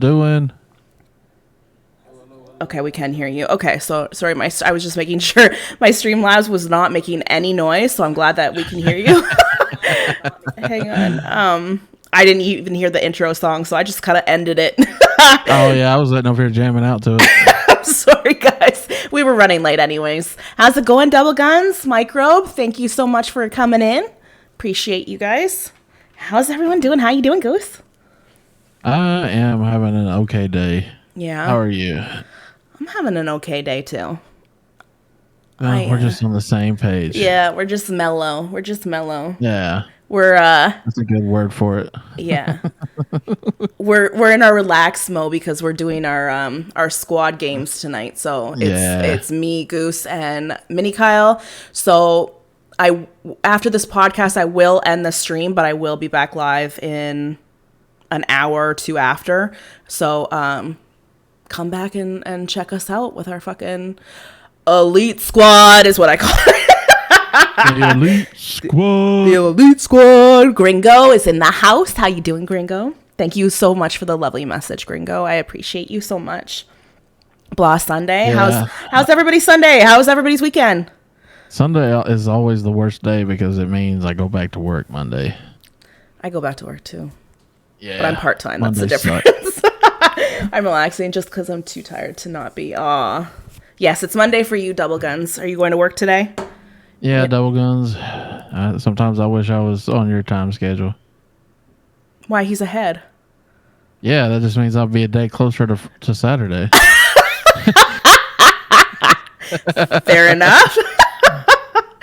doing? Okay, we can hear you. Okay, so sorry, I was just making sure my Streamlabs was not making any noise, so I'm glad that we can hear you. Hang on. I didn't even hear the intro song, so I just kind of ended it. Oh yeah, I was letting over here jamming out to it. I'm sorry, guys. We were running late anyways. How's it going, Double Guns? Microbe, thank you so much for coming in. Appreciate you guys. How's everyone doing? How you doing, Goose? I am having an okay day. Yeah. How are you? I'm having an okay day, too. We're just on the same page. Yeah, we're just mellow. Yeah. We're That's a good word for it. Yeah. we're in our relaxed mode because we're doing our squad games tonight. So it's me, Goose, and Mini Kyle. So after this podcast I will end the stream, but I will be back live in an hour or two after. So come back and check us out with our fucking elite squad is what I call it. The elite squad. The elite squad. Gringo is in the house. How you doing, Gringo? Thank you so much for the lovely message, Gringo. I appreciate you so much. Blah Sunday. Yeah. How's everybody's Sunday? How's everybody's weekend? Sunday is always the worst day because it means I go back to work Monday. I go back to work too. Yeah. But I'm part-time. That's the difference. I'm relaxing just because I'm too tired to not be. Yes, it's Monday for you, Double Guns. Are you going to work today? Yeah, Double Guns. Sometimes I wish I was on your time schedule. Why? He's ahead. Yeah, that just means I'll be a day closer to Saturday. Fair enough.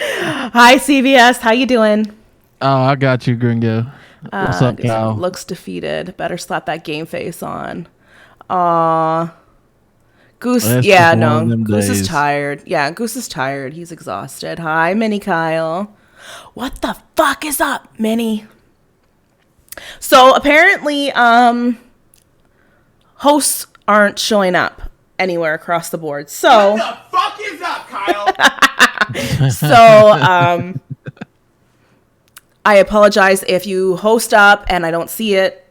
Hi, CVS. How you doing? Oh, I got you, Gringo. What's up, Kyle? Looks defeated. Better slap that game face on. Goose, Goose is tired. Yeah, Goose is tired. He's exhausted. Hi, Mini Kyle. What the fuck is up, Mini? So apparently, hosts aren't showing up anywhere across the board. So what the fuck is up, Kyle? So, I apologize if you host up and I don't see it.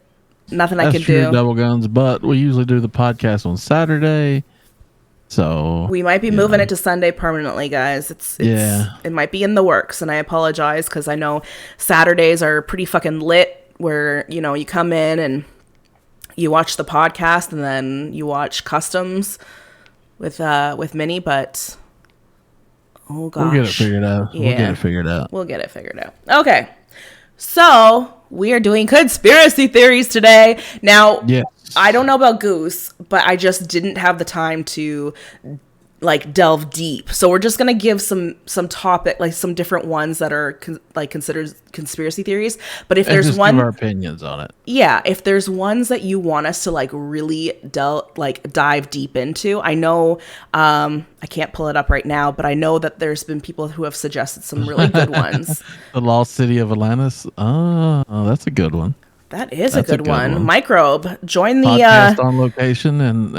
Nothing I can do. Double Guns, but we usually do the podcast on Saturday. So we might be moving it to Sunday permanently, guys. It might be in the works, and I apologize because I know Saturdays are pretty fucking lit where, you come in and you watch the podcast and then you watch customs with Minnie, but oh gosh. We'll get it figured out. Yeah. We'll get it figured out. Okay. So we are doing conspiracy theories today. Now, yes. I don't know about Goose, but I just didn't have the time to delve deep. So we're just going to give some topic, some different ones that are considered conspiracy theories. But if there's just give our opinions on it. Yeah. If there's ones that you want us to really dive deep into, I know, I can't pull it up right now, but I know that there's been people who have suggested some really good ones. The Lost City of Atlantis. Oh, that's a good one. That's a good one. Microbe, join the podcast on location and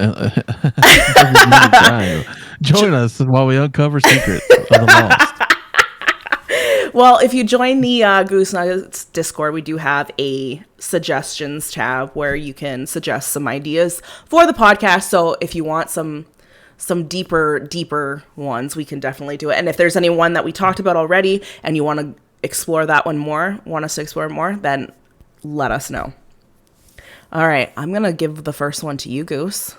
join us while we uncover secrets of the lost. Well, if you join the Goose Nuggets Discord, we do have a suggestions tab where you can suggest some ideas for the podcast. So if you want some deeper ones, we can definitely do it. And if there's any one that we talked about already and you want to explore that one more, want us to explore more, then let us know. All right, I'm gonna give the first one to you, Goose.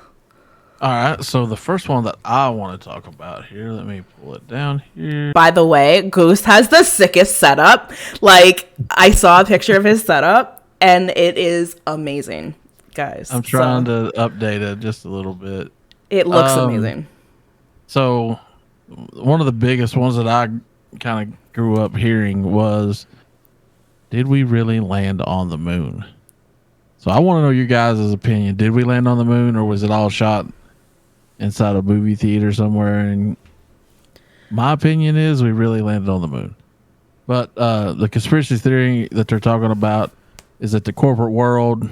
All right, so the first one that I want to talk about here, let me pull it down here. By the way, Goose has the sickest setup. I saw a picture of his setup and it is amazing, guys. I'm trying to update it just a little bit. It looks amazing. So one of the biggest ones that I kind of grew up hearing was, did we really land on the moon? So I want to know your guys' opinion. Did we land on the moon, or was it all shot inside a movie theater somewhere? And my opinion is we really landed on the moon. But the conspiracy theory that they're talking about is that the corporate world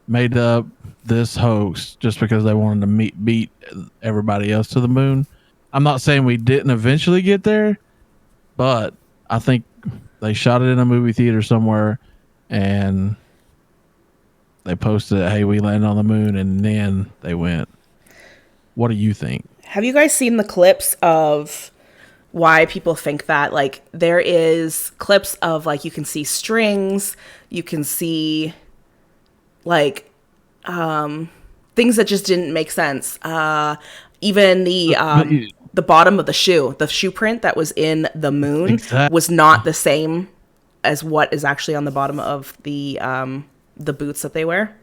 made up this hoax just because they wanted to beat everybody else to the moon. I'm not saying we didn't eventually get there, but I think they shot it in a movie theater somewhere, and They posted, "Hey, we landed on the moon," and then they went. What do you think? Have you guys seen the clips of why people think that? Like, there is clips of, like, you can see strings, you can see, like, things that just didn't make sense. Even the bottom of the shoe print that was in the moon was not the same as what is actually on the bottom of the boots that they wear.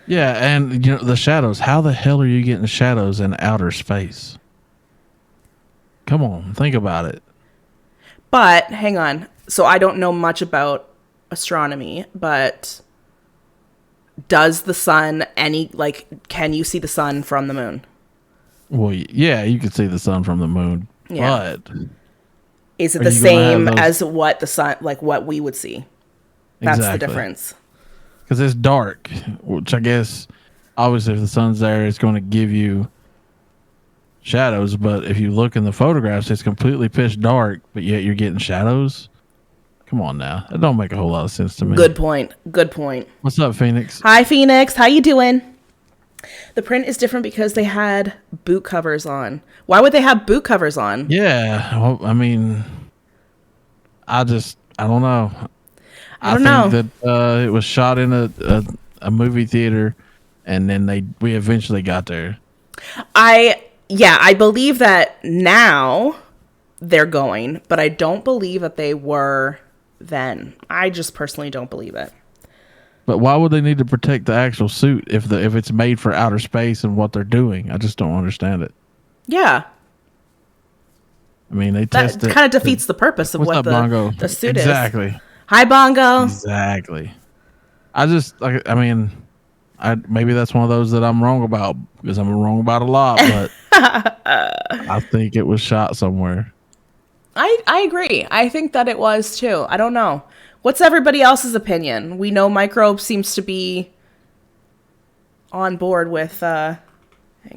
Yeah, and the shadows. How the hell are you getting shadows in outer space? Come on, think about it. But hang on. So I don't know much about astronomy, but does the sun can you see the sun from the moon? Well, yeah, you can see the sun from the moon, but is it the same as what the sun, like what we would see? That's the difference. Because it's dark, which I guess, obviously, if the sun's there, it's going to give you shadows. But if you look in the photographs, it's completely pitch dark, but yet you're getting shadows. Come on now. That don't make a whole lot of sense to me. Good point. What's up, Phoenix? Hi, Phoenix. How you doing? The print is different because they had boot covers on. Why would they have boot covers on? Yeah. Well, I mean, I don't know. I think that it was shot in a movie theater, and then we eventually got there. I believe that now they're going, but I don't believe that they were then. I just personally don't believe it. But why would they need to protect the actual suit if it's made for outer space and what they're doing? I just don't understand it. Yeah. I mean, they test that kind of defeats the purpose of what the suit is. Exactly. Hi, Bongo. Exactly. Maybe that's one of those that I'm wrong about, because I'm wrong about a lot, but I think it was shot somewhere. I agree. I think that it was too. I don't know. What's everybody else's opinion? We know Microbe seems to be on board with hang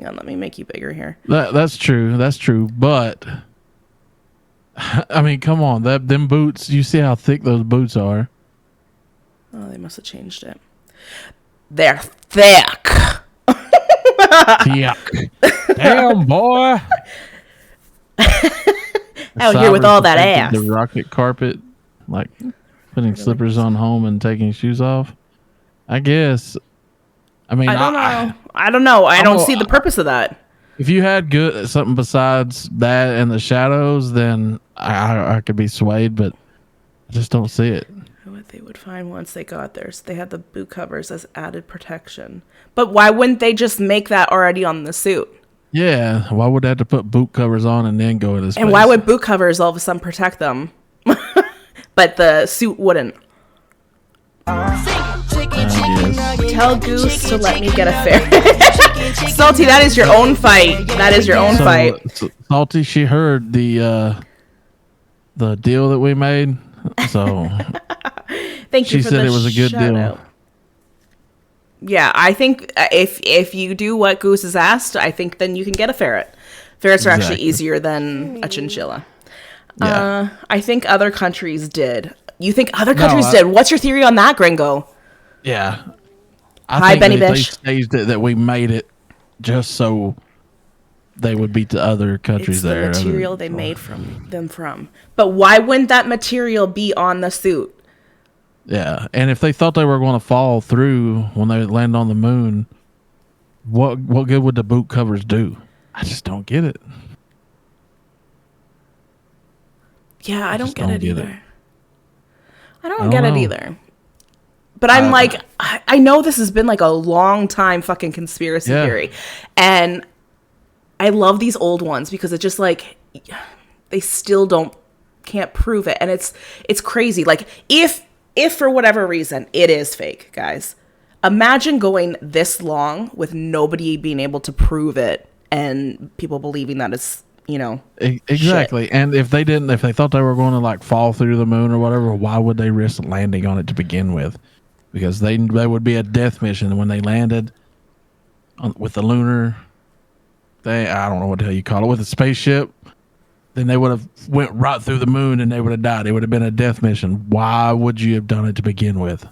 on, let me make you bigger here. That's true. But I mean, come on, them boots, you see how thick those boots are. Oh, they must have changed it. They're thick. Damn, boy. Out here with all that ass. The rocket carpet, like putting slippers on home and taking shoes off. I guess. I mean, I don't know. I don't see the purpose of that. If you had something besides that and the shadows, then I could be swayed, but I just don't see it. What they would find once they got there. So they had the boot covers as added protection. But why wouldn't they just make that already on the suit? Yeah, why would they have to put boot covers on and then go into space? And why would boot covers all of a sudden protect them, but the suit wouldn't? Tell Goose to let me get a ferret. Salty, that is your own fight. Fight. Salty, she heard the deal that we made. So thank you. She said it was a good deal. Out. Yeah, I think if you do what Goose has asked, I think then you can get a ferret. Ferrets are actually easier than a chinchilla. Yeah. I think other countries did. You think other countries did? What's your theory on that, Gringo? Yeah. Hi, Benny Bish. They staged it that we made it just so they would beat the other countries there. It's the material they made them from. But why wouldn't that material be on the suit? Yeah, and if they thought they were going to fall through when they land on the moon, what good would the boot covers do? I just don't get it. Yeah, I don't get it either. I don't get it either. But I'm like, I know this has been like a long time fucking conspiracy theory. And I love these old ones because it's just like, they still can't prove it. And it's crazy. Like, if for whatever reason it is fake, guys, imagine going this long with nobody being able to prove it and people believing that it's, exactly. Shit. And if they thought they were going to like fall through the moon or whatever, why would they risk landing on it to begin with? Because they would be a death mission when they landed with the lunar thing. I don't know what the hell you call it, with a spaceship. Then they would have went right through the moon and they would have died. It would have been a death mission. Why would you have done it to begin with?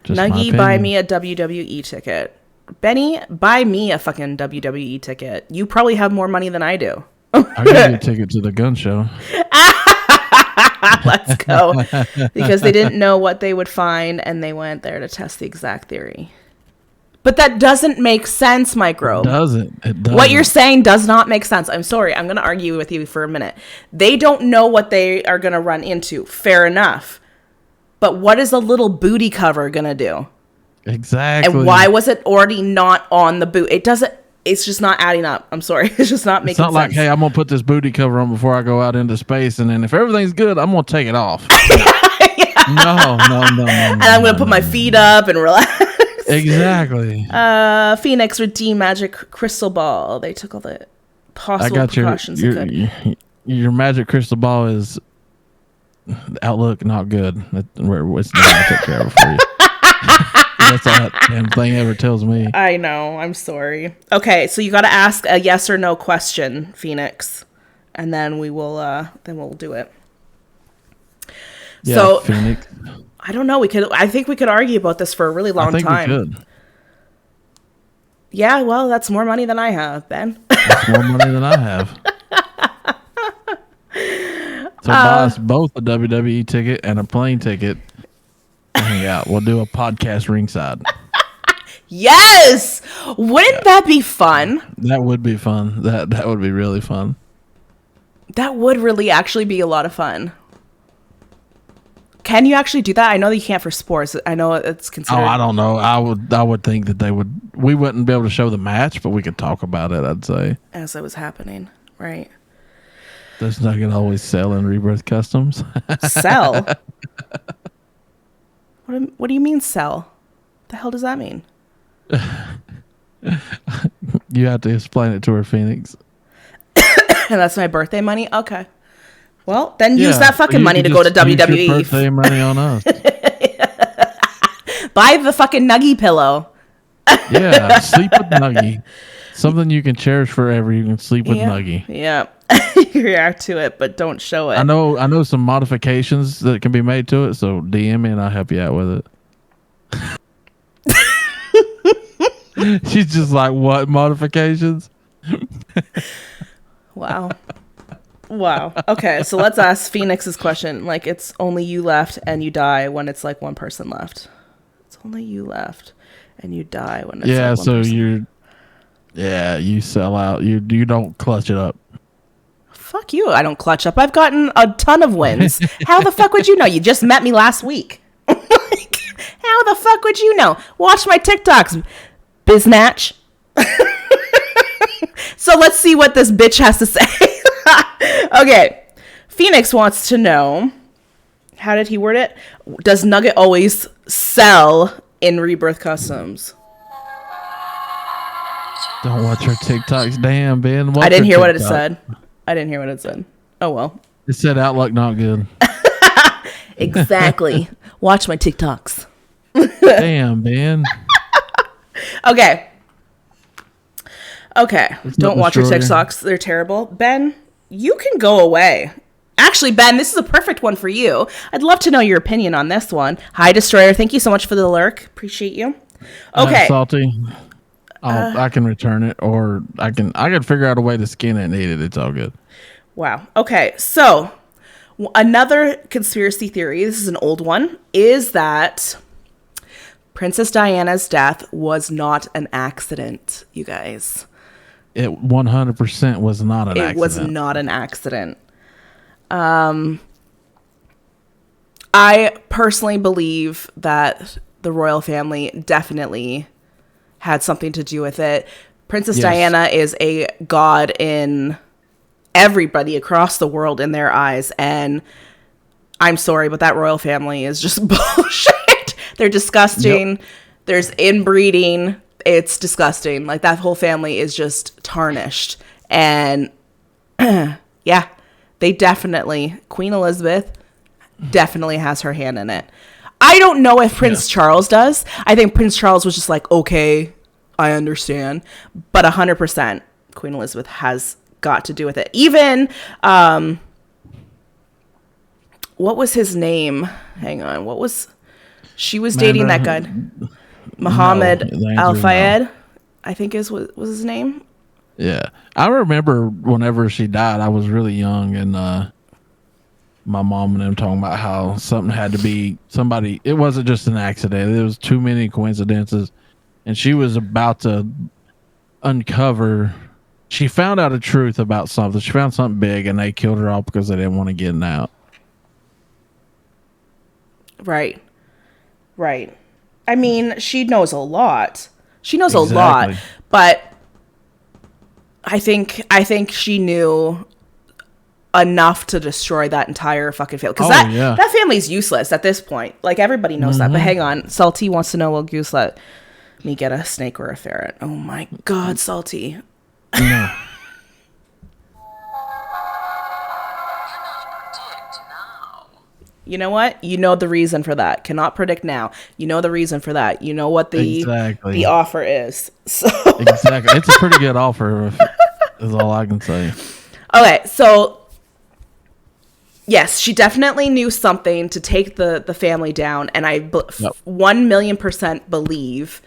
Just my Nuggie, opinion. buy me a WWE ticket. Benny, buy me a fucking WWE ticket. You probably have more money than I do. I'll give you a ticket to the gun show. Let's go. Because they didn't know what they would find, and they went there to test the exact theory. But that doesn't make sense, Microbe. It doesn't. What you're saying does not make sense. I'm sorry. I'm going to argue with you for a minute. They don't know what they are going to run into. Fair enough. But what is a little booty cover going to do? Exactly. And why was it already not on the boot? It's just not adding up. I'm sorry. It's just not making sense. It's not like, hey, I'm going to put this booty cover on before I go out into space, and then if everything's good, I'm going to take it off. No. And I'm going to put my feet up and relax. Exactly. Phoenix redeemed magic crystal ball. They took all the possible precautions they could. Your magic crystal ball is outlook not good. It's not going to take care of it for you. That's all that damn thing ever tells me. I know. I'm sorry. Okay, so you got to ask a yes or no question, Phoenix, and then we'll do it. Yeah, so, Phoenix. I don't know. I think we could argue about this for a really long time. I think we could. Yeah, well, that's more money than I have, Ben. That's more money than I have. So buy us both a WWE ticket and a plane ticket. Hang out. We'll do a podcast ringside. Yes! Wouldn't that be fun? That would be fun. That would be really fun. That would really actually be a lot of fun. Can you actually do that? I know that you can't for sports. I know it's considered. Oh, I don't know. I would think that we wouldn't be able to show the match, but we could talk about it, I'd say. As it was happening, right? Does Nugget always sell in Rebirth Customs? Sell? What do you mean sell? The hell does that mean? You have to explain it to her, Phoenix. And that's my birthday money? Okay. Well, then use that fucking money to go to WWE. Use your birthday money on us. Buy the fucking Nuggie pillow. Yeah, sleep with Nuggie. Something you can cherish forever. You can sleep with Nuggie. Yeah. You react to it, but don't show it. I know some modifications that can be made to it, so DM me and I'll help you out with it. She's just like, what modifications? Wow. Okay, so let's ask Phoenix's question. Like, it's only you left and you die when it's like one person left. It's only you left and you die when it's like one person. You sell out. You don't clutch it up. Fuck you. I don't clutch up. I've gotten a ton of wins. How the fuck would you know? You just met me last week. How the fuck would you know? Watch my TikToks, biznatch. So let's see what this bitch has to say. Okay. Phoenix wants to know, how did he word it? Does Nugget always sell in Rebirth Customs? Don't watch her TikToks. Damn, Ben. I didn't hear what it said. Oh, well. It said outlook not good. Exactly. Watch my TikToks. Damn, Ben. Okay. Don't watch your TikToks. They're terrible. Ben, you can go away. Actually, Ben, this is a perfect one for you. I'd love to know your opinion on this one. Hi, Destroyer. Thank you so much for the lurk. Appreciate you. Okay. Salty. I can return it, or I can figure out a way to skin it and eat it. It's all good. Wow. Okay. So another conspiracy theory, this is an old one, is that Princess Diana's death was not an accident, you guys. It 100% was not an accident. It was not an accident. I personally believe that the royal family definitely had something to do with it. Princess Diana is a god in everybody across the world in their eyes. And I'm sorry, but that royal family is just bullshit. They're disgusting. Yep. There's inbreeding. It's disgusting. Like, that whole family is just tarnished. And yeah, they definitely, Queen Elizabeth definitely has her hand in it. I don't know if Prince Charles does. I think Prince Charles was just like, okay, I understand. But 100% Queen Elizabeth has got to do with it. Even, what was his name? Hang on. What was She was dating that guy, Muhammad Al Fayed, I think was his name. Yeah, I remember whenever she died, I was really young, and my mom and them talking about how something had to be somebody. It wasn't just an accident; there was too many coincidences, and she was about to uncover. She found out a truth about something. She found something big, and they killed her off because they didn't want to get it out. Right. I mean, she knows a lot. She knows a lot, but I think she knew enough to destroy that entire fucking family. Because that family's useless at this point. Like, everybody knows that. But hang on. Salty wants to know, will Goose let me get a snake or a ferret? Oh my God, Salty. No. You know what? You know the reason for that. Cannot predict now. You know the reason for that. You know what the offer is. So. Exactly. It's a pretty good offer, is all I can say. Okay, so yes, she definitely knew something to take the family down, and I 1,000,000% believe.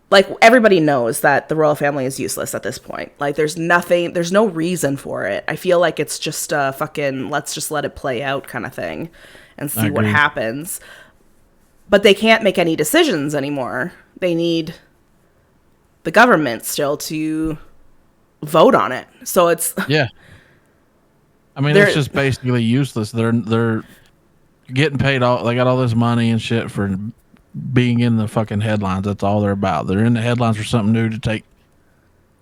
Like, everybody knows that the royal family is useless at this point. Like, there's no reason for it. I feel like it's just a fucking, let's just let it play out kind of thing and see what happens. But they can't make any decisions anymore. They need the government still to vote on it. So it's... Yeah. I mean, it's just basically useless. They're getting paid all... They got all this money and shit for... being in the fucking headlines. That's all they're about. They're in the headlines for something new to take.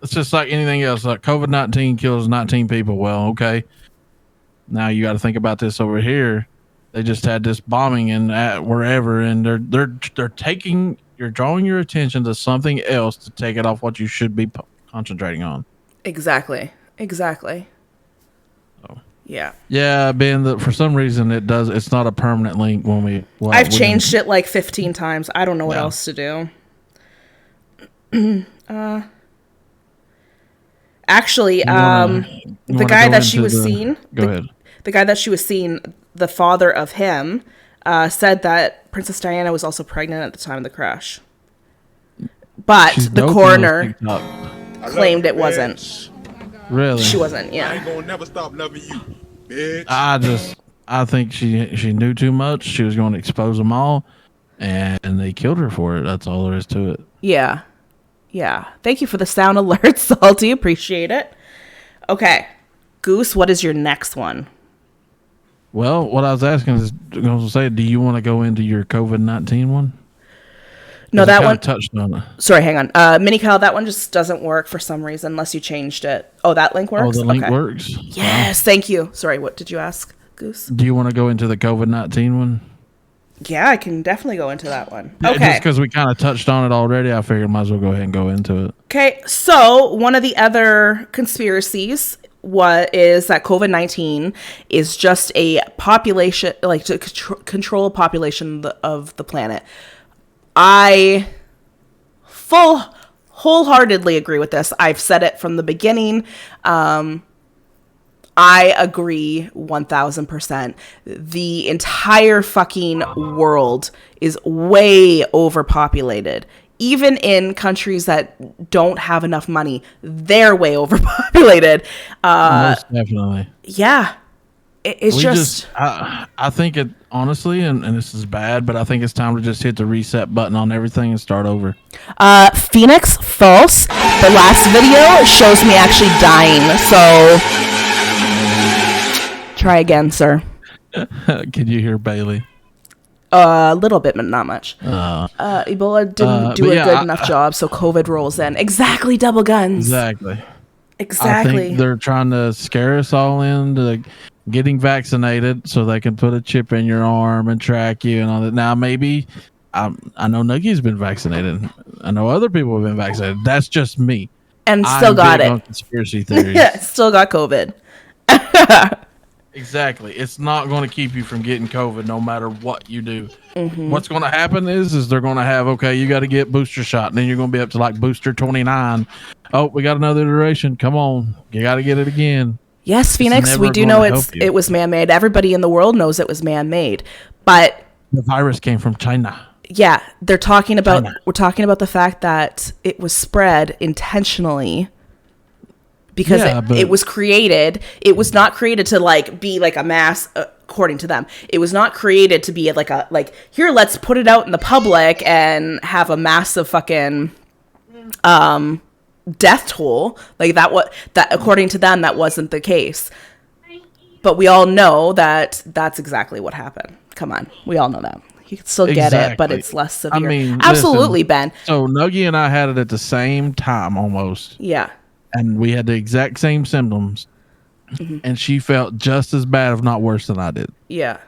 It's just like anything else. Like COVID-19 kills 19 people. Well, okay. Now you got to think about this over here. They just had this bombing in at wherever, and they're taking. You're drawing your attention to something else to take it off what you should be concentrating on. Exactly. Yeah, Ben, for some reason it's not a permanent link when we... I've changed it like 15 times. I don't know what else to do. Actually, the guy that she was seeing... Go ahead. The guy that she was seeing, the father of him, said that Princess Diana was also pregnant at the time of the crash. But the coroner claimed it wasn't. Really? She wasn't, yeah. I ain't gonna never stop loving you, bitch. I think she knew too much. She was going to expose them all, and they killed her for it. That's all there is to it. Yeah. Thank you for the sound alert, Salty. Appreciate it. Okay. Goose, what is your next one? Well, what I was asking is, I was going to say, do you want to go into your COVID-19 one? No, that one touched on it. Sorry, hang on. Mini Kyle, that one just doesn't work for some reason unless you changed it. Oh, that link works? Oh, the link works? Yes, thank you. Sorry, what did you ask, Goose? Do you want to go into the COVID-19 one? Yeah, I can definitely go into that one. Yeah, okay. Just because we kind of touched on it already, I figured might as well go ahead and go into it. Okay, so one of the other conspiracies is that COVID-19 is just a population, like to control a population of the planet. I wholeheartedly agree with this. I've said it from the beginning. I agree 1000%. The entire fucking world is way overpopulated. Even in countries that don't have enough money, they're way overpopulated. Most definitely. Yeah. It's just I think it honestly, and this is bad, but I think it's time to just hit the reset button on everything and start over. Phoenix, false. The last video shows me actually dying, so try again, sir. Can you hear Bailey? A little bit, but not much. Ebola didn't do a good enough job, so COVID rolls in. Exactly, double guns. Exactly. I think they're trying to scare us all into getting vaccinated so they can put a chip in your arm and track you and all that. Now, maybe I know Nuggie's been vaccinated. I know other people have been vaccinated. That's just me. And still got it. On conspiracy theories. Yeah, still got COVID. Exactly. It's not going to keep you from getting COVID no matter what you do. Mm-hmm. What's going to happen is they're going to have, okay, you got to get booster shot. And then you're going to be up to like booster 29. Oh, we got another iteration. Come on. You got to get it again. Yes, Phoenix, we do know it was man-made. Everybody in the world knows it was man-made. But The virus came from China. Yeah, we're talking about the fact that it was spread intentionally because it was created. It was not created to like be like a mass, according to them. It was not created to be like here, let's put it out in the public and have a massive fucking death toll. Like that according to them, that wasn't the case. But we all know that that's exactly what happened. Come on, we all know that. You can still get it, but it's less severe. I mean, absolutely, listen, Ben. So Nuggie and I had it at the same time almost. Yeah. And we had the exact same symptoms. Mm-hmm. And she felt just as bad, if not worse than I did. Yeah.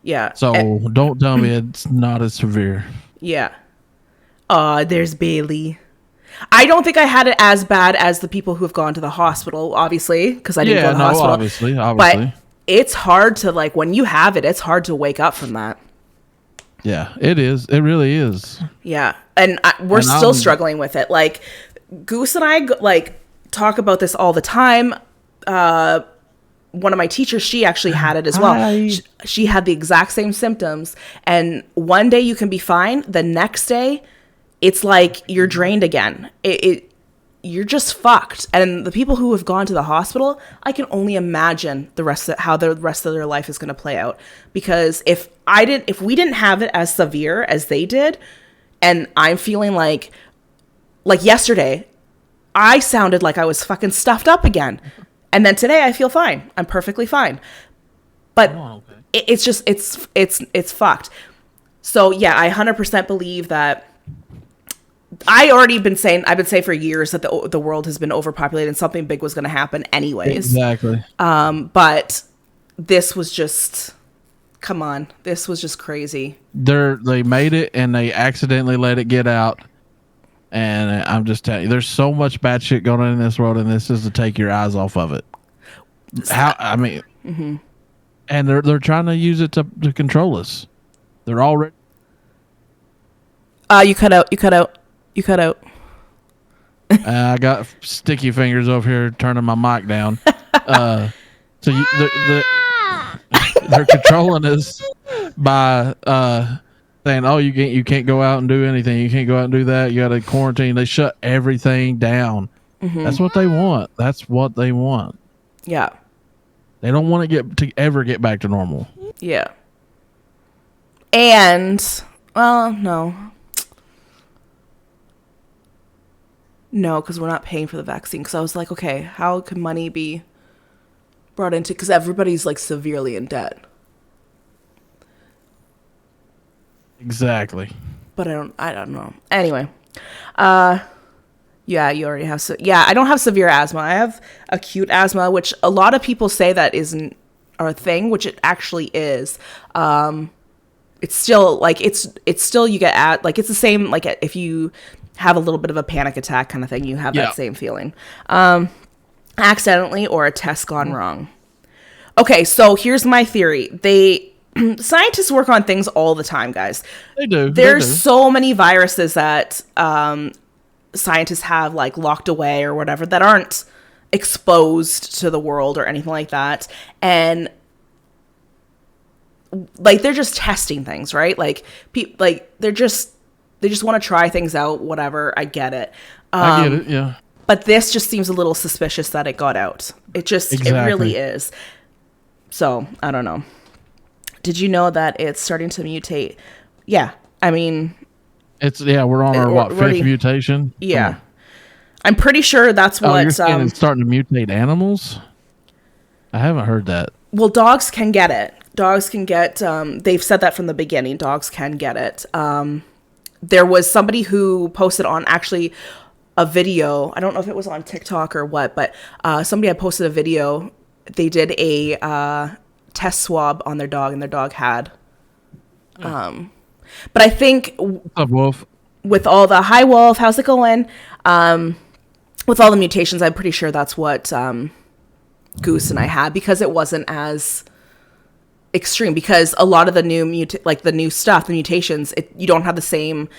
Yeah. So don't tell me it's not as severe. Yeah. There's Bailey. I don't think I had it as bad as the people who have gone to the hospital, obviously, because I didn't go to the hospital. Obviously. But it's hard to, like, when you have it, it's hard to wake up from that. Yeah, it is. It really is. Yeah. And we're still struggling with it. Like, Goose and I, like, talk about this all the time. One of my teachers, she actually had it as well. She had the exact same symptoms. And one day you can be fine. The next day, it's like you're drained again. You're just fucked. And the people who have gone to the hospital, I can only imagine how the rest of their life is going to play out. Because if we didn't have it as severe as they did, and I'm feeling like yesterday, I sounded like I was fucking stuffed up again. And then today I feel fine. I'm perfectly fine. But it's just, it's fucked. So yeah, I 100% believe that I've been saying for years that the world has been overpopulated and something big was going to happen anyways. Exactly. But this was just, come on, this was just crazy. They made it and they accidentally let it get out. And I'm just telling you, there's so much bad shit going on in this world, and this is to take your eyes off of it. Mm-hmm. And they're trying to use it to control us. They're already. You cut out. I got sticky fingers over here turning my mic down. So they're controlling us by saying, "Oh, you can't go out and do anything. You can't go out and do that. You got to quarantine." They shut everything down. Mm-hmm. That's what they want. That's what they want. Yeah. They don't want to ever get back to normal. Yeah. And no. No, because we're not paying for the vaccine. Because I was like, okay, how can money be brought into? Because everybody's like severely in debt. Exactly. But I don't know. Anyway, yeah, you already have. I don't have severe asthma. I have acute asthma, which a lot of people say that isn't a thing, which it actually is. It's still like it's still you get like it's the same like if you have a little bit of a panic attack kind of thing, you have that same feeling. Accidentally or a test gone wrong. Okay, so here's my theory. Scientists work on things all the time, guys. They do. There's so many viruses that scientists have like locked away or whatever that aren't exposed to the world or anything like that. And like they're just testing things, right? Like they just want to try things out, whatever. I get it. I get it, yeah. But this just seems a little suspicious that it got out. It really is. So, I don't know. Did you know that it's starting to mutate? Yeah. I mean, we're on our fifth mutation? Yeah. I'm pretty sure that's what you're saying it's starting to mutate animals? I haven't heard that. Well, dogs can get it. Dogs can get they've said that from the beginning. Dogs can get it. There was somebody who posted on actually a video. I don't know if it was on TikTok or what, but somebody had posted a video. They did a test swab on their dog, and their dog had. But I think what's up, Wolf? With all the hi Wolf, how's it going? With all the mutations, I'm pretty sure that's what Goose and I had, because it wasn't as extreme, because a lot of the new the new stuff, the mutations, you don't have the same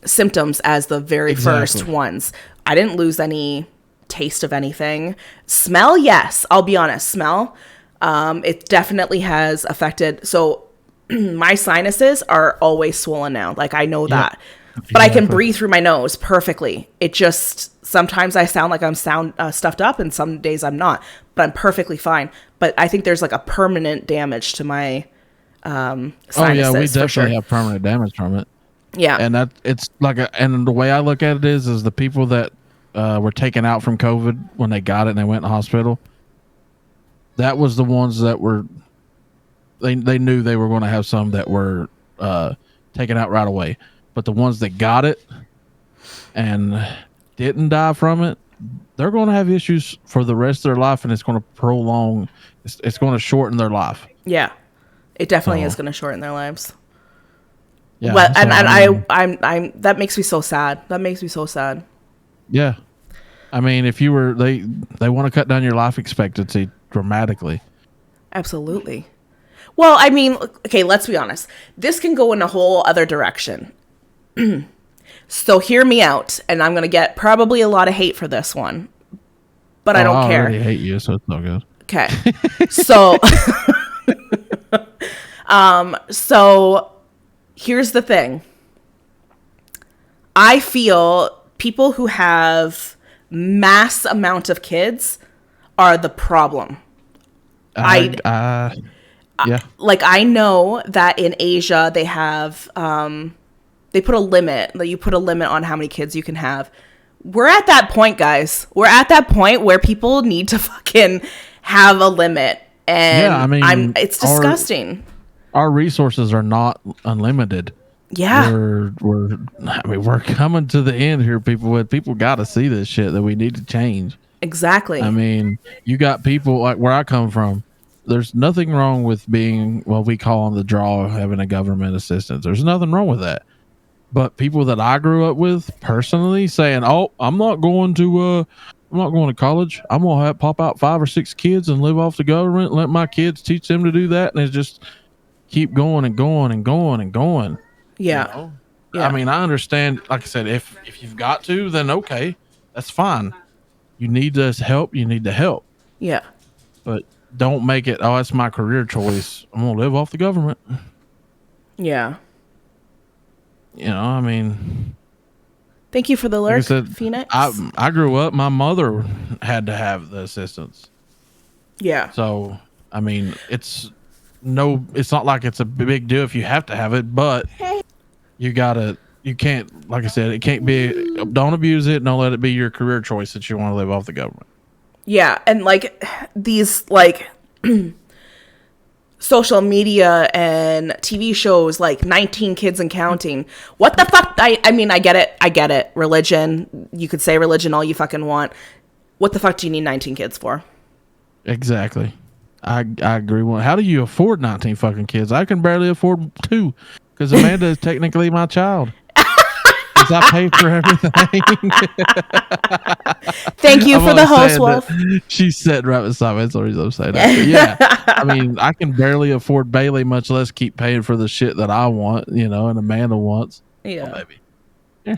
symptoms as the very first ones. I didn't lose any taste of anything. Smell, yes, I'll be honest, smell It definitely has affected. So my sinuses are always swollen now. Like, I know that. But I can breathe through my nose perfectly. It just, sometimes I sound like I'm stuffed up, and some days I'm not. But I'm perfectly fine. But I think there's like a permanent damage to my sinuses. Oh yeah, we definitely have permanent damage from it. Yeah. And it's like, and the way I look at it is the people that were taken out from COVID when they got it and they went in the hospital, that was the ones that were, they knew they were going to have some that were taken out right away. But the ones that got it and didn't die from it, they're going to have issues for the rest of their life, and it's going to prolong, it's going to shorten their life. Yeah. It definitely is going to shorten their lives. Yeah. But, and I'm that makes me so sad. That makes me so sad. Yeah. I mean, if you were, they want to cut down your life expectancy dramatically. Absolutely. Well, I mean, okay, let's be honest. This can go in a whole other direction. So hear me out, and I'm going to get probably a lot of hate for this one. But I don't care. I already hate you, so it's no good. Okay. So so here's the thing. I feel people who have mass amount of kids are the problem. Yeah. Like, I know that in Asia they have they put a limit. Like, you put a limit on how many kids you can have. We're at that point, guys. We're at that point where people need to fucking have a limit. And yeah, I mean, it's disgusting. Our resources are not unlimited. Yeah. We're coming to the end here, people. People got to see this shit that we need to change. Exactly. I mean, you got people like where I come from. There's nothing wrong with being what we call on the draw, having a government assistance. There's nothing wrong with that. But people that I grew up with personally saying, "Oh, I'm not going to college. I'm gonna pop out 5 or 6 kids and live off the government. Let my kids teach them to do that," and it's just keep going and going and going and going. Yeah. You know? Yeah. I mean, I understand. Like I said, if you've got to, then okay, that's fine. You need this help. You need to help. Yeah. But don't make it, oh, that's my career choice. I'm gonna live off the government. Yeah. You know, I mean, thank you for the lurk, like Phoenix. I grew up, my mother had to have the assistance. Yeah. So, I mean, it's not like it's a big deal if you have to have it, but you can't, like I said, it can't be, don't abuse it. Don't let it be your career choice that you want to live off the government. Yeah. And like these, like, social media and TV shows like 19 kids and counting. What the fuck? I mean, I get it. Religion. You could say religion all you fucking want. What the fuck do you need 19 kids for? Exactly. I agree. Well, how do you afford 19 fucking kids? I can barely afford 2 because Amanda is technically my child. Because I pay for everything. Thank you for the host, Wolf. She's sitting right beside me. That's the reason I'm saying that. But yeah, I mean, I can barely afford Bailey, much less keep paying for the shit that I want, and Amanda wants. Yeah. Oh, baby. Yeah.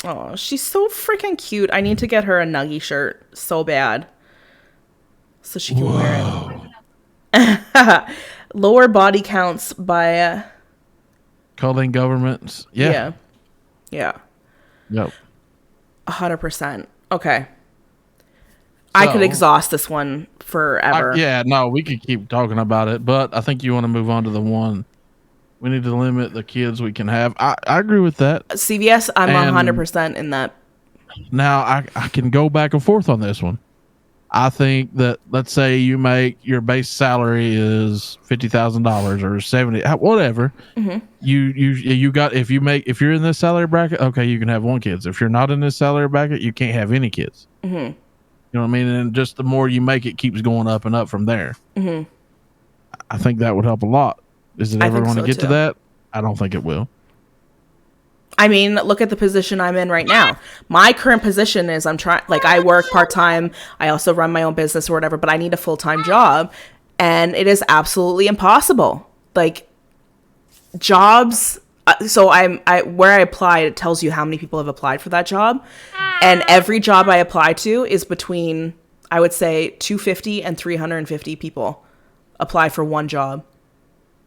Oh, she's so freaking cute. I need to get her a Nuggie shirt so bad. So she can wear it. Lower body counts by culling governments. Yeah. Yeah. Yep. 100%. Okay. I could exhaust this one forever. We could keep talking about it, but I think you want to move on to the one. We need to limit the kids we can have. I agree with that. CVS, I'm 100% in that. Now, I can go back and forth on this one. I think that, let's say you make your base salary is $50,000 or 70, whatever. Mm-hmm. You got, if you're in this salary bracket, okay, you can have 1 kid. If you're not in this salary bracket, you can't have any kids. Mm-hmm. You know what I mean? And just the more you make, it keeps going up and up from there. Mm-hmm. I think that would help a lot. Is it ever going to get to that? I don't think it will. I mean, look at the position I'm in right now. My current position is I work part-time. I also run my own business or whatever, but I need a full-time job. And it is absolutely impossible. Like, jobs. So where I applied, it tells you how many people have applied for that job. And every job I apply to is between, I would say, 250 and 350 people apply for one job.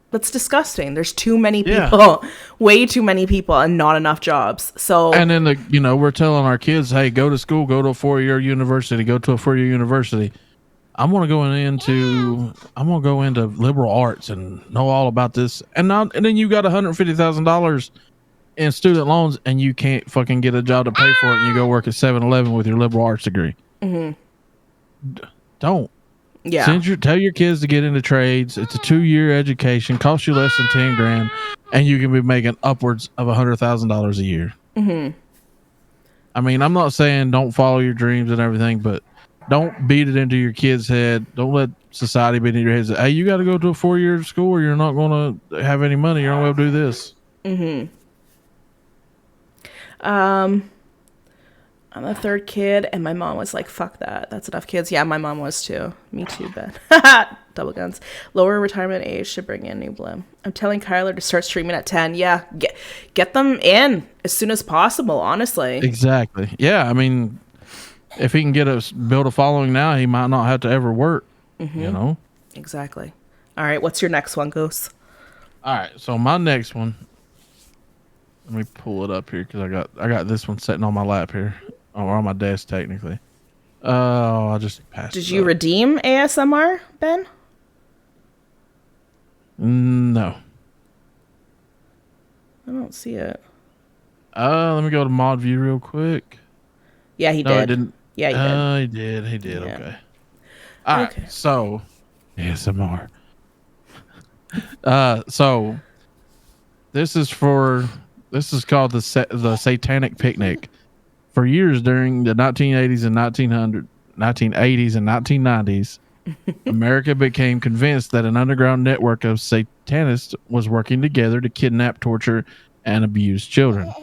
That's disgusting. There's too many people, way too many people, and not enough jobs. So, and then we're telling our kids, hey, go to school, go to a 4-year university, I'm gonna go into liberal arts and know all about this, and then you got $150,000 in student loans, and you can't fucking get a job to pay for it, and you go work at 7-Eleven with your liberal arts degree. Don't. Yeah. Tell your kids to get into trades. It's a 2-year education, costs you less than $10,000, and you can be making upwards of $100,000 a year. I mean, I'm not saying don't follow your dreams and everything, but don't beat it into your kid's head. Don't let society beat into your head. Hey, you got to go to a 4-year school, or you're not going to have any money. You're not going to do this. I'm the third kid, and my mom was like, fuck that. That's enough kids. Yeah, my mom was too. Me too, Ben. Double guns. Lower retirement age should bring in new blood. I'm telling Kyler to start streaming at 10. Yeah, get them in as soon as possible, honestly. Exactly. Yeah, I mean, if he can build a following now, he might not have to ever work, Exactly. All right, what's your next one, Goose? All right, so my next one, let me pull it up here because I got this one sitting on my lap here. Or on my desk, technically. Oh, I just passed. Did you redeem ASMR, Ben? No. I don't see it. Let me go to mod view real quick. Yeah, he did. No, I didn't. Yeah, he did. He did. Yeah. Okay. All right. So, ASMR. So this is called the Satanic Picnic. For years during the 1980s and 1980s and 1990s, America became convinced that an underground network of Satanists was working together to kidnap, torture, and abuse children.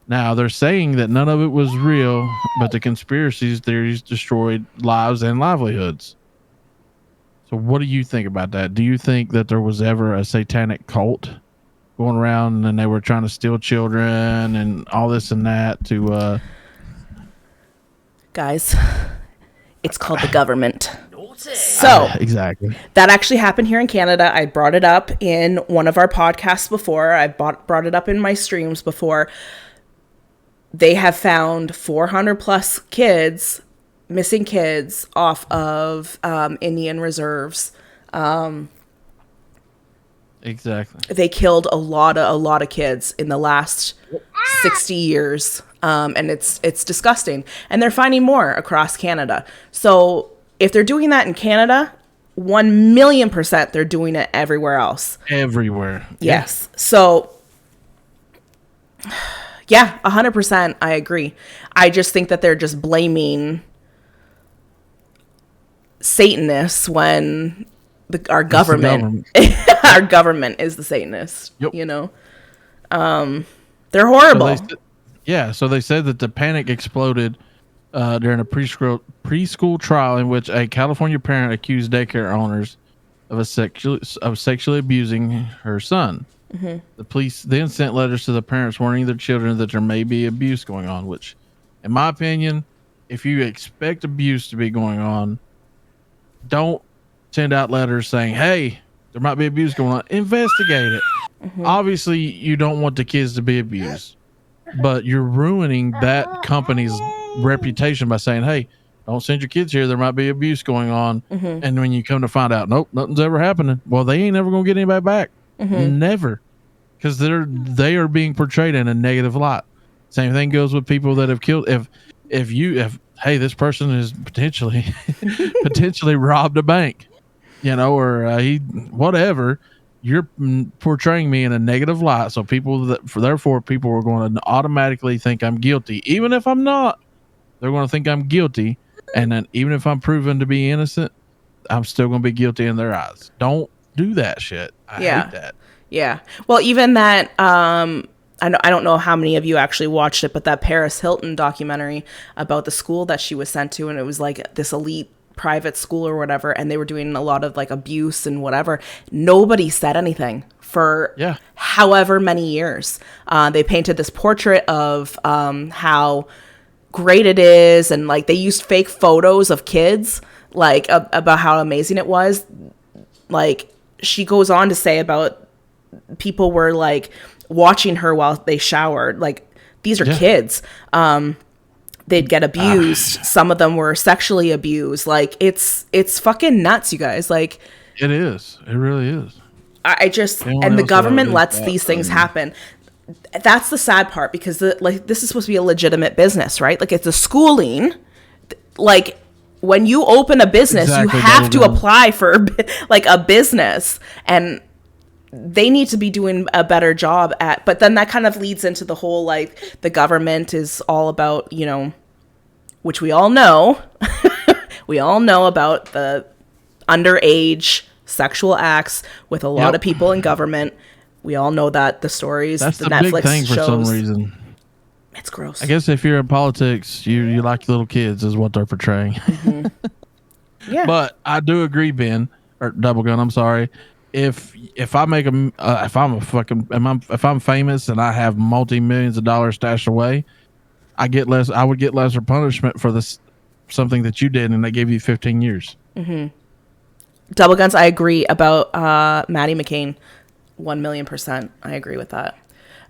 Now, they're saying that none of it was real, but the conspiracy theories destroyed lives and livelihoods. So what do you think about that? Do you think that there was ever a satanic cult going around and they were trying to steal children and all this and that to guys, it's called the government. So exactly, that actually happened here in Canada. I brought it up in one of our podcasts before. I brought it up in my streams before. They have found 400 plus missing kids off of Indian reserves. Exactly. They killed a lot of kids in the last 60 years. And it's disgusting. And they're finding more across Canada. So if they're doing that in Canada, 1,000,000% they're doing it everywhere else. Everywhere. Yes. Yeah. So yeah, 100% I agree. I just think that they're just blaming Satanists when our government our government is the Satanist. Yep. They're horrible. So they said that the panic exploded during a preschool trial in which a California parent accused daycare owners of sexually abusing her son. Mm-hmm. The police then sent letters to the parents warning their children that there may be abuse going on, which, in my opinion, if you expect abuse to be going on, don't send out letters saying, hey, there might be abuse going on. Investigate it. Mm-hmm. Obviously, you don't want the kids to be abused, but you're ruining that company's reputation by saying, hey, don't send your kids here. There might be abuse going on. Mm-hmm. And when you come to find out, nope, nothing's ever happening. Well, they ain't never going to get anybody back. Mm-hmm. Never. Because they are being portrayed in a negative light. Same thing goes with people that have killed. If hey, this person is potentially robbed a bank, or whatever. You're portraying me in a negative light, so people are going to automatically think I'm guilty, even if I'm not. They're going to think I'm guilty, and then even if I'm proven to be innocent, I'm still going to be guilty in their eyes. Don't do that shit. I hate that. Yeah. Well, even that. I don't know how many of you actually watched it, but that Paris Hilton documentary about the school that she was sent to, and it was like this elite private school or whatever, and they were doing a lot of like abuse and whatever. Nobody said anything for however many years. They painted this portrait of how great it is, and like they used fake photos of kids, like about how amazing it was. Like, she goes on to say about people were like watching her while they showered. Like, these are kids. They'd get abused. Some of them were sexually abused. Like, it's fucking nuts, you guys. Like, it is. It really is. I just, and the government lets these things happen. That's the sad part, because this is supposed to be a legitimate business, right? Like, it's a schooling. Like, when you open a business, you have to apply for like a business, and they need to be doing a better job at, but then that kind of leads into the whole, like, the government is all about, you know, which we all know, we all know about the underage sexual acts with a lot of people in government. We all know that, the stories, that's the Netflix big thing for shows. some reason. It's gross. I guess if you're in politics, you like little kids is what they're portraying. Mm-hmm. Yeah. But I do agree, Ben, or Double Gun, I'm sorry. If I make if I'm famous and I have multi-millions of dollars stashed away, I would get lesser punishment for this, something that you did, and they gave you 15 years. Mm-hmm. Double Guns, I agree about Maddie McCain. 1,000,000%. I agree with that.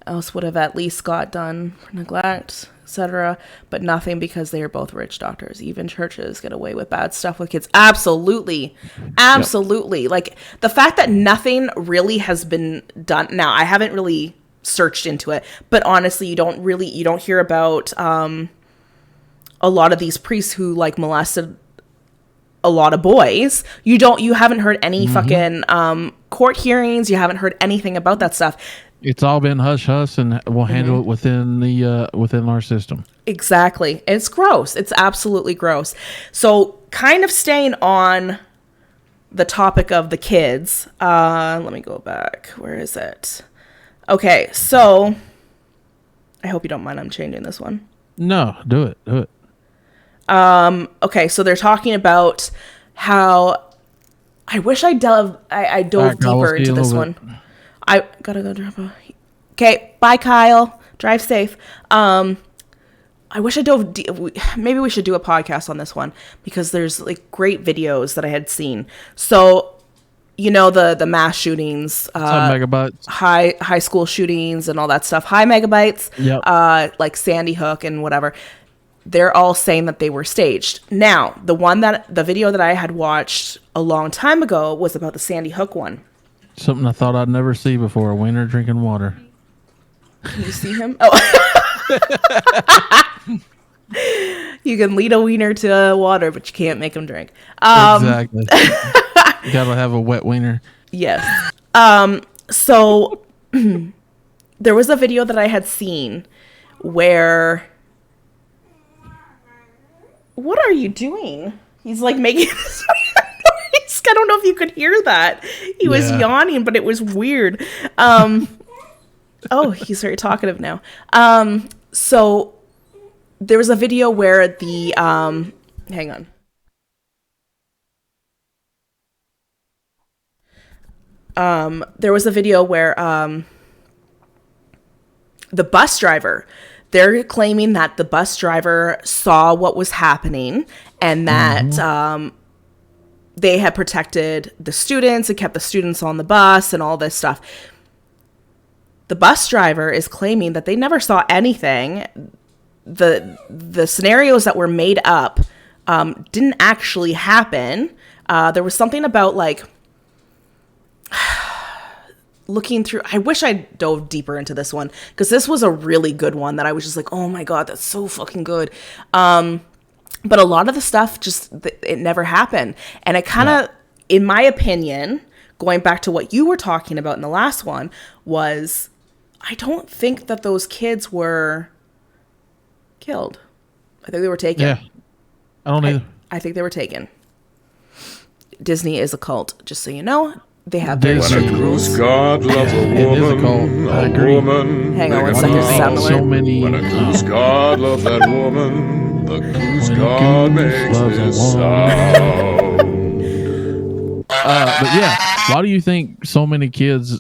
Else would have at least got done for neglect, etc., but nothing, because they are both rich doctors. Even churches get away with bad stuff with kids. Absolutely. Yep. Like, the fact that nothing really has been done. Now, I haven't really searched into it, but honestly, you don't hear about a lot of these priests who, like, molested a lot of boys. You haven't heard any fucking court hearings. You haven't heard anything about that stuff. It's all been hush hush, and we'll handle it within our system. Exactly. It's gross. It's absolutely gross. So, kind of staying on the topic of the kids. Let me go back. Where is it? Okay, so I hope you don't mind I'm changing this one. No, do it. Okay, so they're talking about how I wish I dove deeper into this one. I gotta go drop a... Okay, bye, Kyle. Drive safe. I wish I dove maybe we should do a podcast on this one, because there's, like, great videos that I had seen. So, you know, the mass shootings, megabytes, high school shootings and all that stuff. High megabytes. Yep. Like Sandy Hook and whatever. They're all saying that they were staged. Now, the video that I had watched a long time ago was about the Sandy Hook one. Something I thought I'd never see before: a wiener drinking water. Can you see him? Oh. You can lead a wiener to water, but you can't make him drink. Exactly. You gotta have a wet wiener. Yes. So there was a video that I had seen where... What are you doing? He's, like, making this noise. I don't know if you could hear that. He was yawning, but it was weird. Oh, he's very talkative now. So there was a video where the hang on. There was a video where the bus driver, they're claiming that the bus driver saw what was happening, and that they had protected the students and kept the students on the bus and all this stuff. The bus driver is claiming that they never saw anything. The scenarios that were made up didn't actually happen. There was something about, like, looking through... I wish I dove deeper into this one, because this was a really good one that I was just like, oh my God, that's so fucking good. But a lot of the stuff it never happened. And it kind of, in my opinion, going back to what you were talking about in the last one, was I don't think that those kids were killed. I think they were taken. Yeah. I don't either. I think they were taken. Disney is a cult, just so you know. They have very When a goose god loves a woman, I agree. Hang on one second. Sound alert. So many. When a goose god loves that woman, the goose god makes this sound. But yeah, why do you think so many kids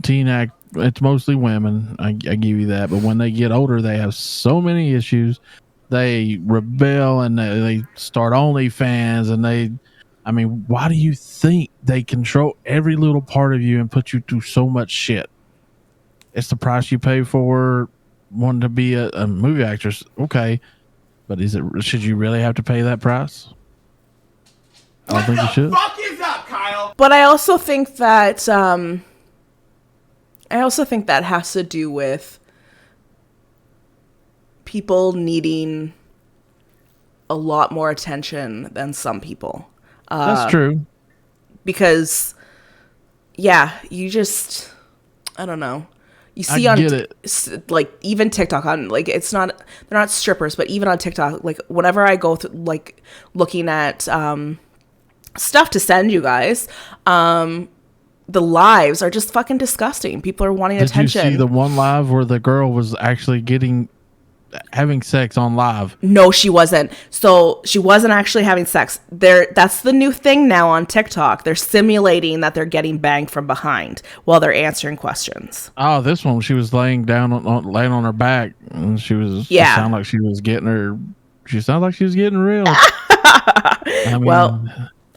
act? It's mostly women. I give you that. But when they get older, they have so many issues. They rebel and they start OnlyFans, and I mean, why do you think they control every little part of you and put you through so much shit? It's the price you pay for wanting to be a movie actress. Okay. But should you really have to pay that price? I don't think you should. What the fuck is up, Kyle? But I also think that has to do with people needing a lot more attention than some people. That's true. Because, yeah, you just, I don't know. You see like even TikTok on like they're not strippers, but even on TikTok, like whenever I go through like looking at stuff to send you guys, the lives are just fucking disgusting. People are wanting attention. Did you see the one live where the girl was actually having sex on live? No, she wasn't. So she wasn't actually having sex. That's the new thing now on TikTok. They're simulating that they're getting banged from behind while they're answering questions. Oh, this one, she was laying down laying on her back, and she sounded like she was getting real. Well,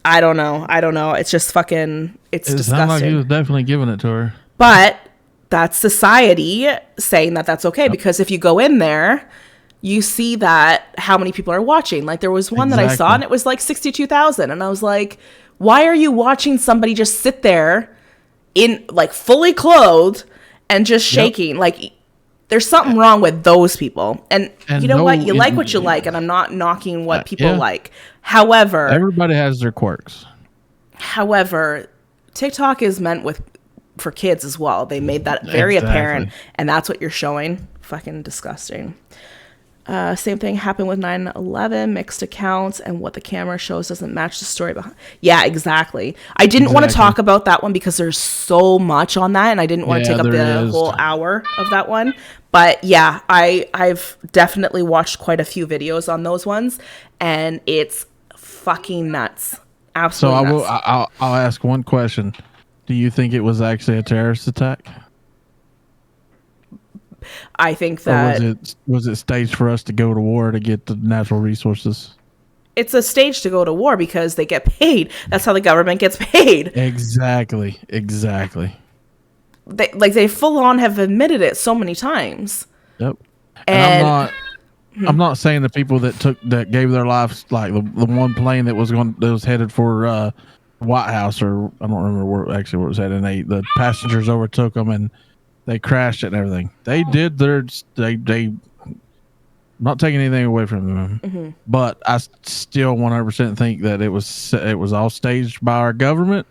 I don't know. It's just fucking, it's disgusting. It sounded like he was definitely giving it to her. But that's society saying that that's okay, because if you go in there, you see that how many people are watching. Like there was one that I saw and it was like 62,000. And I was like, why are you watching somebody just sit there in like fully clothed and just shaking? Yep. Like there's something wrong with those people. And you know what? You like what you like. And I'm not knocking what people like. However, everybody has their quirks. However, TikTok is meant for kids as well. They made that very apparent, and that's what you're showing. Fucking disgusting. Same thing happened with 9/11, mixed accounts, and what the camera shows doesn't match the story behind. Yeah, exactly. I didn't want to talk about that one because there's so much on that, and I didn't want to take up the whole hour of that one. But yeah, I've definitely watched quite a few videos on those ones, and it's fucking nuts. Absolutely nuts. I'll ask one question. Do you think it was actually a terrorist attack? I think that... Or was it staged for us to go to war to get the natural resources? It's a stage to go to war because they get paid. That's how the government gets paid. Exactly. They full on have admitted it so many times. Yep. And I'm not saying the people that gave their lives, like the one plane that was headed for White House, or I don't remember where it was headed. The passengers overtook them and they crashed it and everything. They did they not taking anything away from them, but I still 100% think that it was all staged by our government.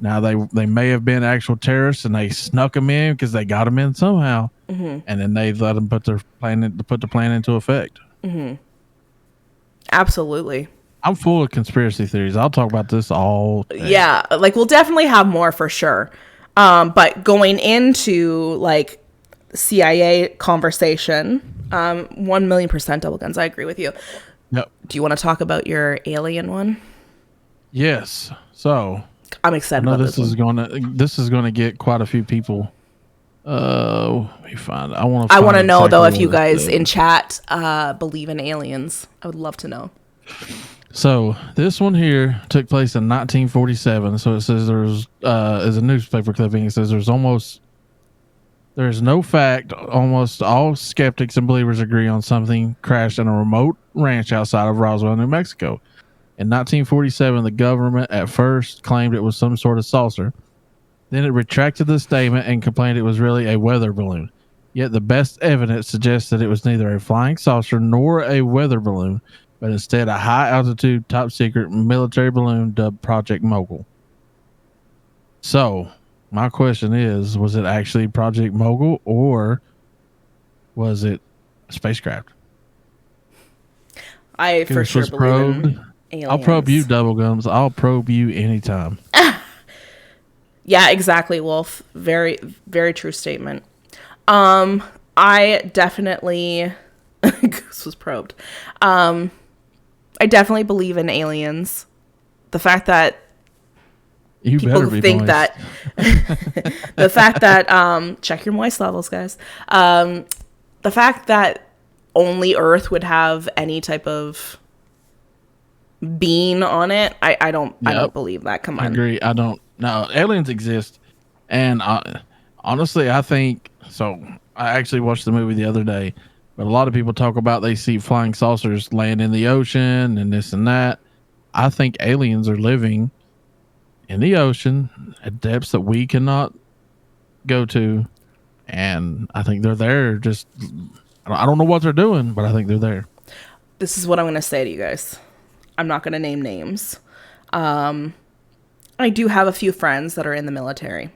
Now they may have been actual terrorists and they snuck them in because they got them in somehow, and then they let them put the plan into effect. Absolutely. I'm full of conspiracy theories. I'll talk about this all day. Yeah, like we'll definitely have more for sure. But going into like CIA conversation, 1,000,000% double guns. I agree with you. Yep. Do you want to talk about your alien one? Yes. So I'm excited about this. This is gonna get quite a few people. Let me find. I want to know though if you guys in chat believe in aliens. I would love to know. So this one here took place in 1947. So it says there's is a newspaper clipping. It says there's no fact. Almost all skeptics and believers agree on something crashed in a remote ranch outside of Roswell, New Mexico. In 1947, the government at first claimed it was some sort of saucer. Then it retracted the statement and complained it was really a weather balloon. Yet the best evidence suggests that it was neither a flying saucer nor a weather balloon, but instead a high-altitude, top-secret military balloon dubbed Project Mogul. So, my question is, was it actually Project Mogul, or was it a spacecraft? I for sure believe in aliens. I'll probe you, Double Gums. I'll probe you anytime. Yeah, exactly, Wolf. Very, very true statement. I definitely... Goose was probed. I definitely believe in aliens. The fact that you people think that the fact that check your moist levels, guys. The fact that only Earth would have any type of being on it. I don't believe that. Come on. I agree. I don't. No, aliens exist, and honestly, I think so. I actually watched the movie the other day, but a lot of people talk about they see flying saucers land in the ocean and this and that. I think aliens are living in the ocean at depths that we cannot go to, and I think they're there. Just I don't know what they're doing, but I think they're there. This is what I'm going to say to you guys. I'm not going to name names. I do have a few friends that are in the military.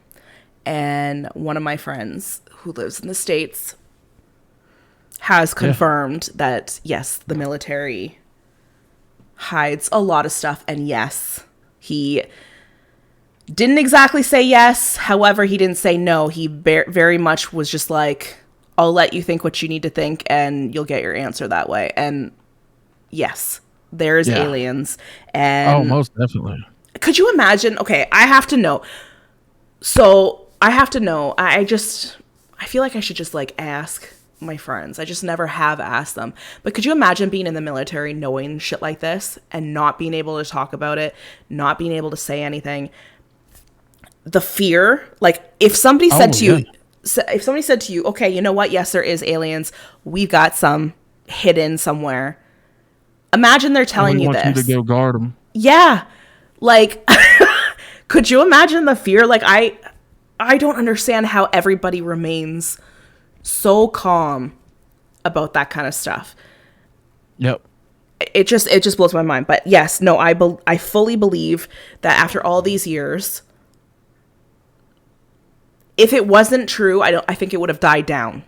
And one of my friends who lives in the States has confirmed that, yes, the military hides a lot of stuff. And yes, he didn't exactly say yes. However, he didn't say no. He very much was just like, I'll let you think what you need to think and you'll get your answer that way. And yes, there's aliens. And most definitely. Could you imagine? Okay, I have to know. So I have to know. I feel like I should just like ask my friends. I just never have asked them. But could you imagine being in the military, knowing shit like this and not being able to talk about it, not being able to say anything? The fear, like if somebody said to you, if somebody said to you, okay, you know what? Yes, there is aliens. We've got some hidden somewhere. Imagine they're telling you this. You to go guard them. Yeah. Like, could you imagine the fear? Like, I don't understand how everybody remains so calm about that kind of stuff. Yep. It just blows my mind. But yes, no, I fully believe that after all these years, if it wasn't true, I think it would have died down.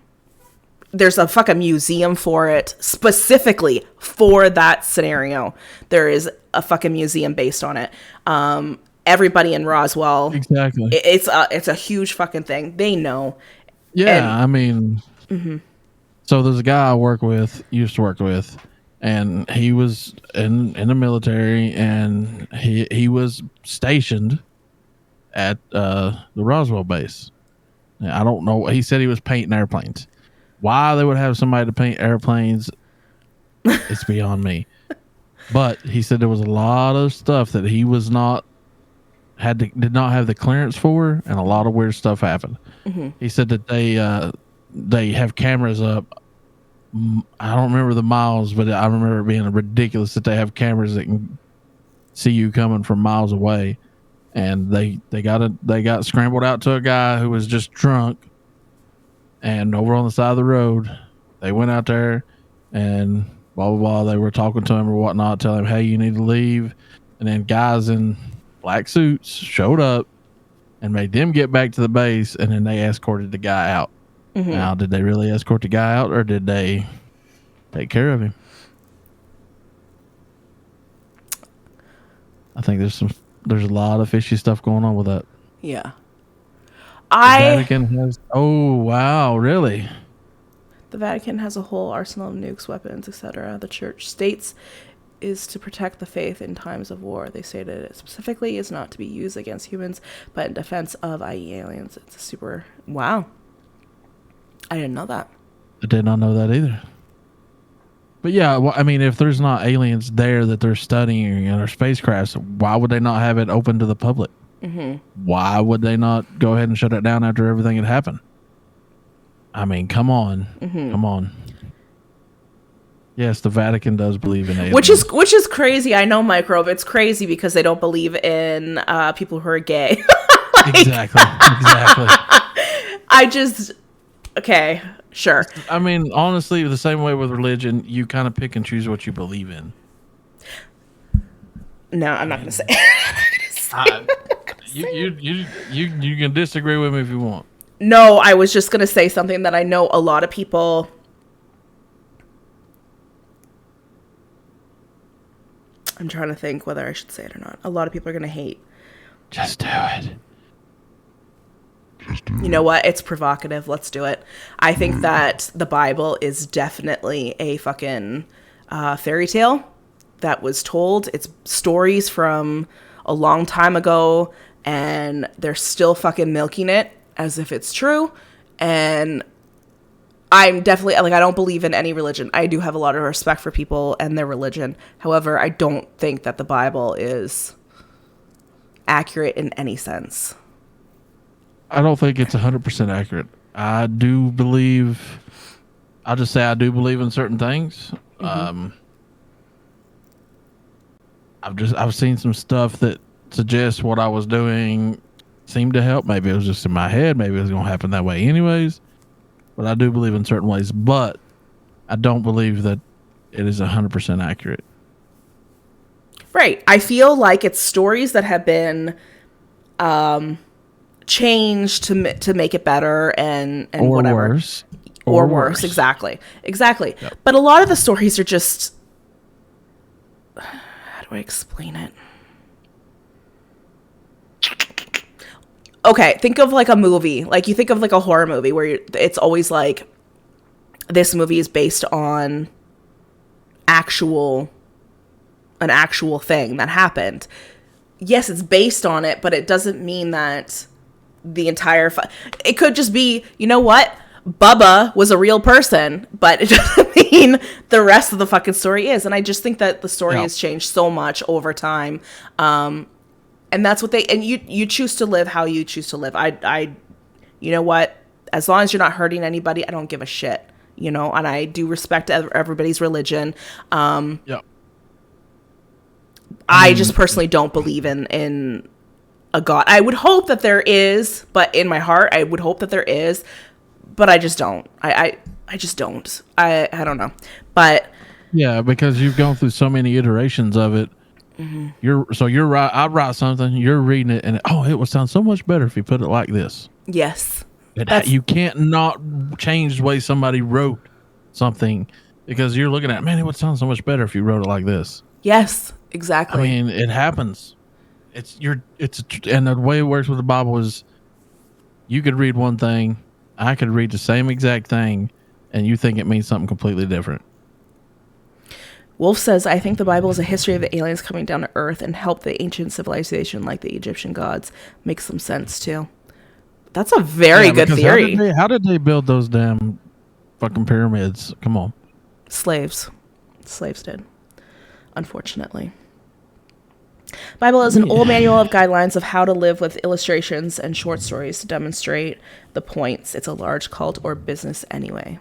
There's a fucking museum for it, specifically for that scenario. There is a fucking museum based on it. Everybody in Roswell, exactly. It's a huge fucking thing. They know. Yeah, I mean, so there's a guy I used to work with, and he was in the military, and he was stationed at the Roswell base. I don't know. He said he was painting airplanes. Why they would have somebody to paint airplanes, it's beyond me. But he said there was a lot of stuff that he was did not have the clearance for, and a lot of weird stuff happened. Mm-hmm. He said that they have cameras up. I don't remember the miles, but I remember it being ridiculous that they have cameras that can see you coming from miles away. And they got scrambled out to a guy who was just drunk. And over on the side of the road, they went out there and blah, blah, blah. They were talking to him or whatnot, telling him, hey, you need to leave. And then guys in black suits showed up and made them get back to the base. And then they escorted the guy out. Mm-hmm. Now, did they really escort the guy out or did they take care of him? I think there's a lot of fishy stuff going on with that. Yeah. The Vatican has... Oh, wow, really? The Vatican has a whole arsenal of nukes, weapons, etc. The church states is to protect the faith in times of war. They say that it specifically is not to be used against humans, but in defense of, i.e. aliens. It's a super... Wow. I didn't know that. I did not know that either. But yeah, well, I mean, if there's not aliens there that they're studying in our spacecrafts, why would they not have it open to the public? Mm-hmm. Why would they not go ahead and shut it down after everything had happened? I mean, come on. Mm-hmm. Come on. Yes, the Vatican does believe in aliens. Which is crazy. I know, Microbe. It's crazy because they don't believe in people who are gay. Exactly. Okay, sure. I mean, honestly, the same way with religion, you kind of pick and choose what you believe in. No, I'm not going to say. You can disagree with me if you want. No, I was just going to say something that I know a lot of people. I'm trying to think whether I should say it or not. A lot of people are going to hate. Just do it. You know what? It's provocative. Let's do it. I think that the Bible is definitely a fucking fairy tale that was told. It's stories from a long time ago, and they're still fucking milking it as if it's true. And I'm definitely, like, I don't believe in any religion. I do have a lot of respect for people and their religion. However, I don't think that the Bible is accurate in any sense. I don't think it's 100% accurate. I do believe, I'll just say I do believe in certain things. Mm-hmm. I've seen some stuff that suggests what I was doing seemed to help. Maybe it was just in my head. Maybe it was going to happen that way anyways. But I do believe in certain ways. But I don't believe that it is 100% accurate. Right. I feel like it's stories that have been changed to make it better and or whatever. Worse. Or worse. Exactly. Yep. But a lot of the stories are just... How do I explain it? Okay, think of like a movie. Like you think of like a horror movie where it's always like, this movie is based on an actual thing that happened. Yes, it's based on it, but it doesn't mean that the entire... It could just be, you know what? Bubba was a real person, but it doesn't mean the rest of the fucking story is. And I just think that the story has changed so much over time. And that's what you choose to live how you choose to live. I you know what? As long as you're not hurting anybody, I don't give a shit, you know, and I do respect everybody's religion. I just personally don't believe in a God. I would hope that there is, but in my heart, I would hope that there is, but I just don't. I just don't. I don't know. But yeah, because you've gone through so many iterations of it. Mm-hmm. You're right. I write something, you're reading it, and it would sound so much better if you put it like this. Yes. You can't not change the way somebody wrote something because you're looking at, man, it would sound so much better if you wrote it like this. Yes, exactly. I mean, it happens. And the way it works with the Bible is you could read one thing, I could read the same exact thing, and you think it means something completely different. Wolf says, I think the Bible is a history of the aliens coming down to Earth and help the ancient civilization like the Egyptian gods. Makes some sense, too. That's a very good theory. How did they build those damn fucking pyramids? Come on. Slaves did, unfortunately. Bible is an old manual of guidelines of how to live with illustrations and short stories to demonstrate the points. It's a large cult or business anyway.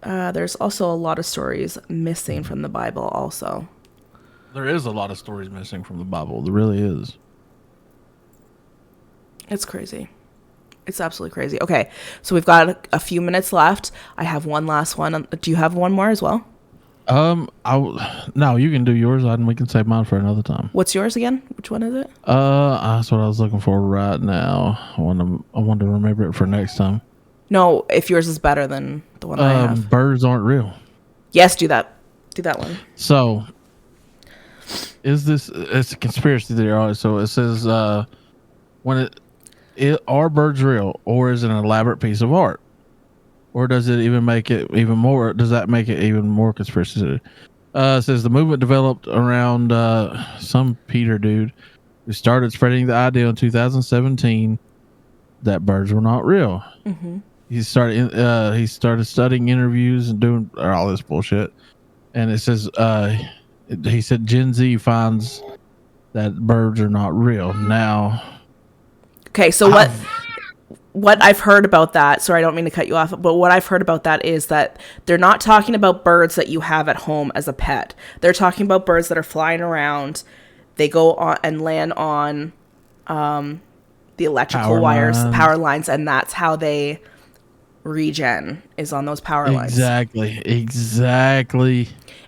There's also a lot of stories missing from the Bible also. There is a lot of stories missing from the Bible. There really is. It's crazy. It's absolutely crazy. Okay, so we've got a few minutes left. I have one last one. Do you have one more as well? No, you can do yours and we can save mine for another time. What's yours again? Which one is it? That's what I was looking for right now. I want to remember it for next time. No, if yours is better than the one I have. Birds aren't real. Yes, do that. Do that one. So, it's a conspiracy theory. So it says, are birds real, or is it an elaborate piece of art? Or does it even make it even more? Does that make it even more conspiracy theory? It says the movement developed around some Peter dude who started spreading the idea in 2017 that birds were not real. Mm-hmm. He started studying interviews and doing all this bullshit. And it says he said Gen Z finds that birds are not real now. Okay, so what I've heard about that, sorry, I don't mean to cut you off, but what I've heard about that is that they're not talking about birds that you have at home as a pet. They're talking about birds that are flying around. They go on and land on the electrical power lines, and that's how they regen, is on those power lines. Exactly.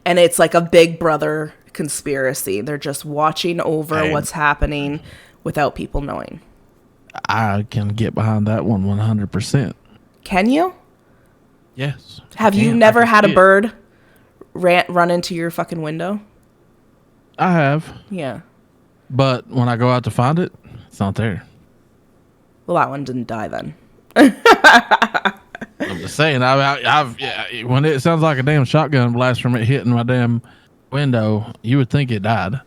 And it's like a big brother conspiracy. They're just watching over what's happening without people knowing. I can get behind that one 100%. Can you? Yes. Have you never had a bird run into your fucking window? I have. Yeah. But when I go out to find it, it's not there. Well, that one didn't die then. I'm just saying, when it sounds like a damn shotgun blast from it hitting my damn window, you would think it died.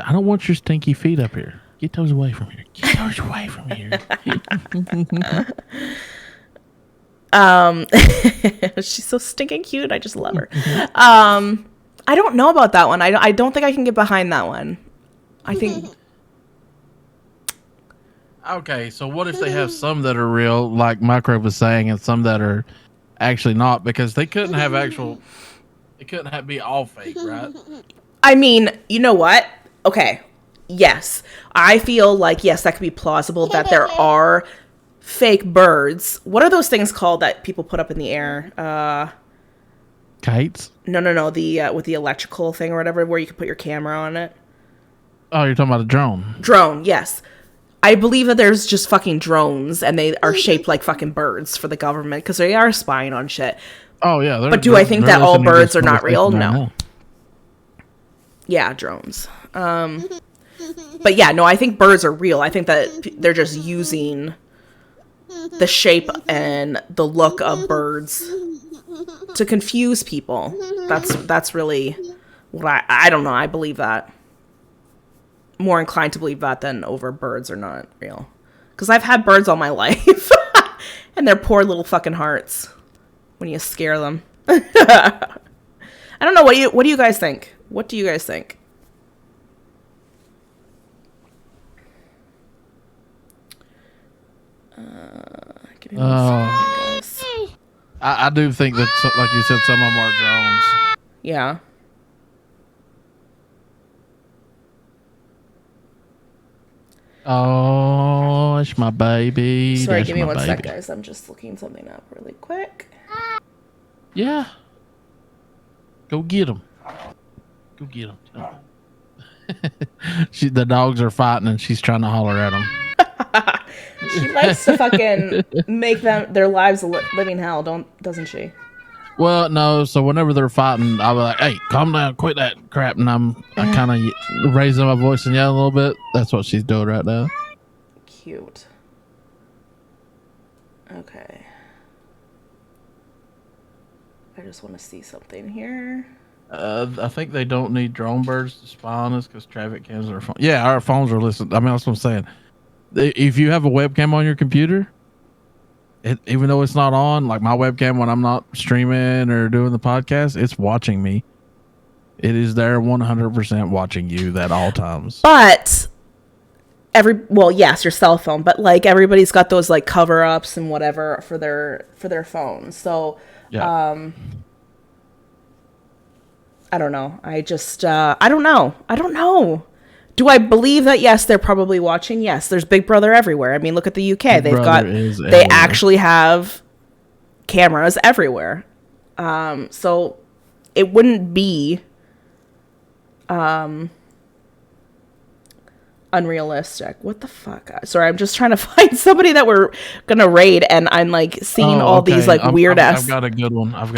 I don't want your stinky feet up here. Get those away from here. Get those away from here. She's so stinking cute. I just love her. I don't know about that one. I don't think I can get behind that one. I think. Okay, so what if they have some that are real, like Microwave was saying, and some that are actually not? Because they couldn't have actual. It couldn't be all fake, right? I mean, you know what? Okay. Yes. I feel like, yes, that could be plausible that there are fake birds. What are those things called that people put up in the air? Kites? No. The with the electrical thing or whatever, where you can put your camera on it. Oh, you're talking about a drone. Drone, yes. I believe that there's just fucking drones and they are shaped like fucking birds for the government because they are spying on shit. Oh, yeah. But do I think that all birds are not real? No. Yeah, drones. But yeah, no, I think birds are real. I think that they're just using the shape and the look of birds to confuse people. That's really what I don't know. I believe that. More inclined to believe that than over birds are not real. Because I've had birds all my life. And they're poor little fucking hearts when you scare them. I don't know. What do you guys think? What do you guys think? Give me 1 second, guys. I do think that, like you said, some of them are drones. Yeah. Oh, it's my baby. Sorry, That's give me my 1 sec, baby. guys. I'm just looking something up really quick. Yeah. Go get them. Go get them. The dogs are fighting and she's trying to holler at them. She likes to fucking make their lives a living hell, doesn't she? Well, no. So whenever they're fighting, I'll be like, "Hey, calm down, quit that crap," and I kind of raise my voice and yell a little bit. That's what she's doing right now. Cute. Okay. I just want to see something here. I think they don't need drone birds to spy on us because traffic cams are. Yeah, our phones are listening. I mean, that's what I'm saying. If you have a webcam on your computer, even though it's not on, like my webcam when I'm not streaming or doing the podcast, it's watching me. It is there 100% watching you at all times. But yes, your cell phone, but like everybody's got those like cover ups and whatever for their phones. So yeah. I don't know. I don't know. Do I believe that? Yes, they're probably watching. Yes, there's Big Brother everywhere. I mean, look at the UK. They actually have cameras everywhere. So it wouldn't be unrealistic. What the fuck? Sorry, I'm just trying to find somebody that we're gonna raid, and I'm like seeing all these like weird ass. I've got a good one. I'm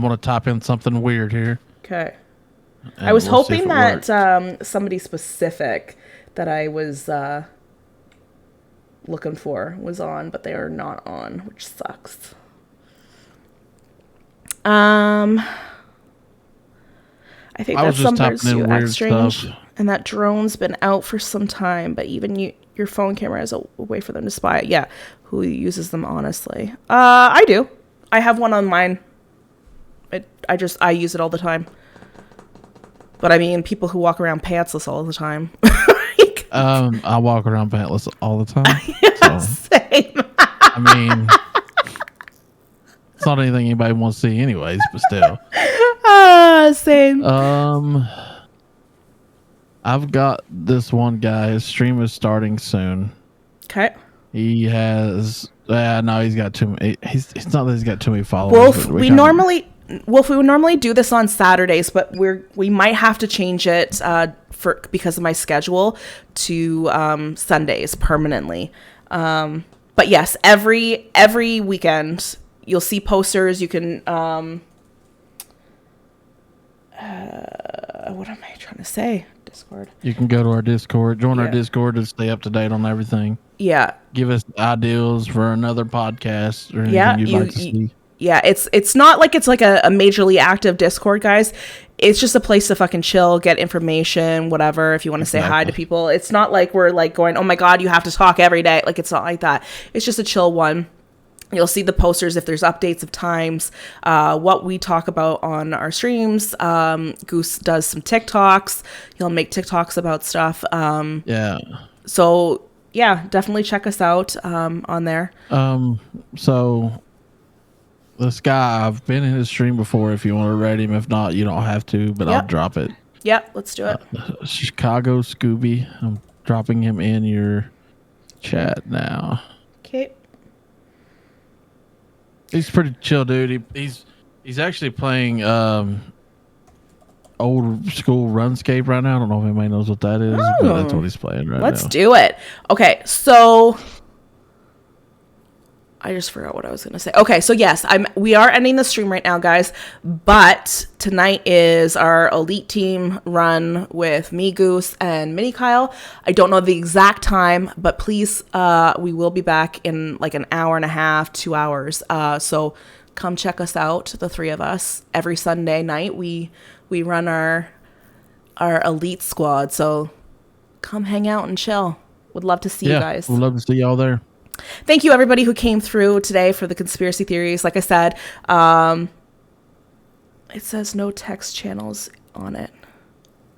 gonna type in something weird here. Okay. I was hoping that somebody specific that I was looking for was on, but they are not on, which sucks. I think that some birds do act strange, and that drone's been out for some time, but even your phone camera is a way for them to spy. Yeah, who uses them, honestly? I do. I have one on mine. I use it all the time. But I mean, people who walk around pantsless all the time. I walk around pantless all the time. Yeah, same. I mean, it's not anything anybody wants to see anyways, but still. Same. I've got this one guy. His stream is starting soon. Okay. He has. No, he's got too many. It's not that he's got too many followers. Wolf, we would normally do this on Saturdays, but we might have to change it because of my schedule to Sundays permanently. But yes, every weekend you'll see posters. You can what am I trying to say? Discord. You can go to our Discord, join our Discord to stay up to date on everything. Yeah. Give us ideas for another podcast or anything you'd like to see. Yeah, it's not like it's like a majorly active Discord, guys. It's just a place to fucking chill, get information, whatever. If you want to say hi to people, it's not like we're like going, oh my God, you have to talk every day. Like, it's not like that. It's just a chill one. You'll see the posters if there's updates of times, what we talk about on our streams. Goose does some TikToks. He'll make TikToks about stuff. So yeah, definitely check us out on there. So this guy, I've been in his stream before. If you want to rate him, if not, you don't have to. But I'll drop it. Yep, let's do it. Chicago Scooby. I'm dropping him in your chat now. Okay. He's pretty chill, dude. He's actually playing old school RuneScape right now. I don't know if anybody knows what that is, but that's what he's playing right now. Let's do it. Okay, so I just forgot what I was going to say. Okay, so yes, we are ending the stream right now, guys. But tonight is our elite team run with me, Goose, and Mini Kyle. I don't know the exact time, but please, we will be back in like an hour and a half, 2 hours. So come check us out, the three of us. Every Sunday night, we run our elite squad. So come hang out and chill. Would love to see you guys. We'd love to see y'all there. Thank you, everybody who came through today for the conspiracy theories. Like I said, it says no text channels on it.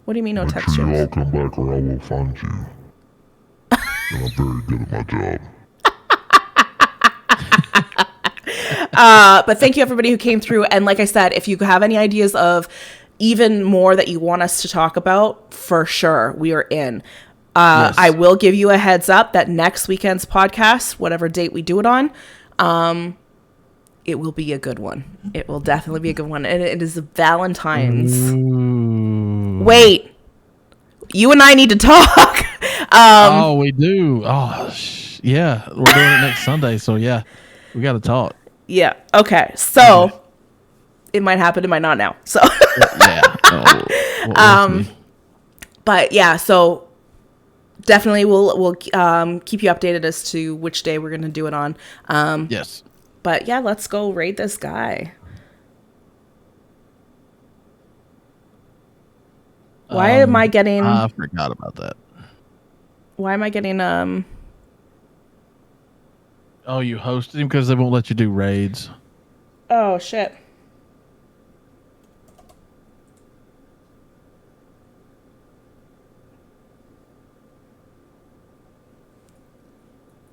What do you mean no text channels? You all come back or I will find you. And I'm very good at my job. But thank you, everybody who came through. And like I said, if you have any ideas of even more that you want us to talk about, for sure, we are in. Yes. I will give you a heads up that next weekend's podcast, whatever date we do it on, it will be a good one. It will definitely be a good one. And it is Valentine's. Ooh. Wait, you and I need to talk. We do. Yeah, we're doing it next Sunday. So yeah, we got to talk. Yeah. Okay. So it might happen. It might not now. So yeah. But yeah, so definitely we'll keep you updated as to which day we're going to do it on. Yes. But yeah, let's go raid this guy. Why am I getting... I forgot about that. Why am I getting... Oh, you hosted him because they won't let you do raids. Oh, shit.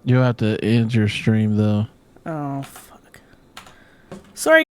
You'll have to end your stream, though. Oh, fuck. Sorry.